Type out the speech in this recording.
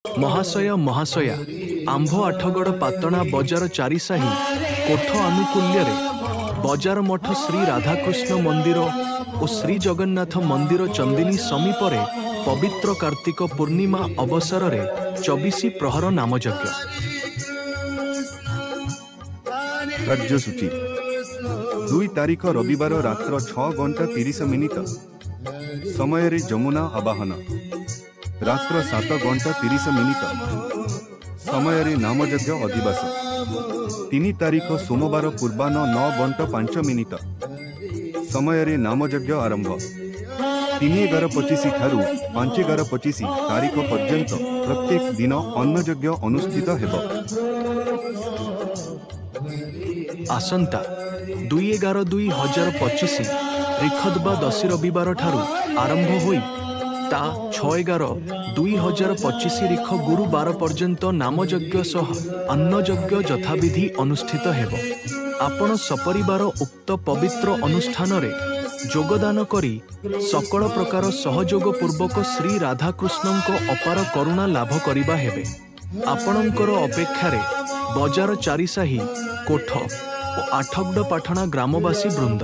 महाशय महाशया आंभ आठगड़ पाटणा बजार चारिसाही कोठ आनुकूल्य बजार मठ श्री राधाकृष्ण मंदिर और श्री जगन्नाथ मंदिर चंदिनी समीपरे पवित्र कार्तिक पूर्णिमा अवसर रे 24 प्रहर नामयज्ञ। कार्यसूची 2 तारीख रविवार रात्र 6:30 समय रे जमुना आवाहन रात्र 7:30 समय रे नामयज्ञ अधिवास 3 तारीख सोमवार पूर्वाह्न 9:05 समय रे नामयज्ञ आरंभ 3:11:25 ठारू 5:11:25 तारीख पर्यंत प्रत्येक दिन अन्नयज्ञ अनुष्ठित हेब। आसंता 2/11/2025 रिखदबा दशी रविवार ठारू आरंभ होई ता 6/11/2025 रिख गुरुवार पर्यंत नामयज्ञ सह अन्नयज्ञ यथाविधि अनुष्ठित हेब। आपण सपरिवार उक्त पवित्र अनुष्ठान रे योगदान करी सकल प्रकार सहयोग पूर्वक श्री राधाकृष्ण को अपार करुणा लाभ करिबा हेबे। आपणकर अपेक्षारे बजार चारिसाही कोठ और आठगड़ पाटणा ग्रामवासी वृंद।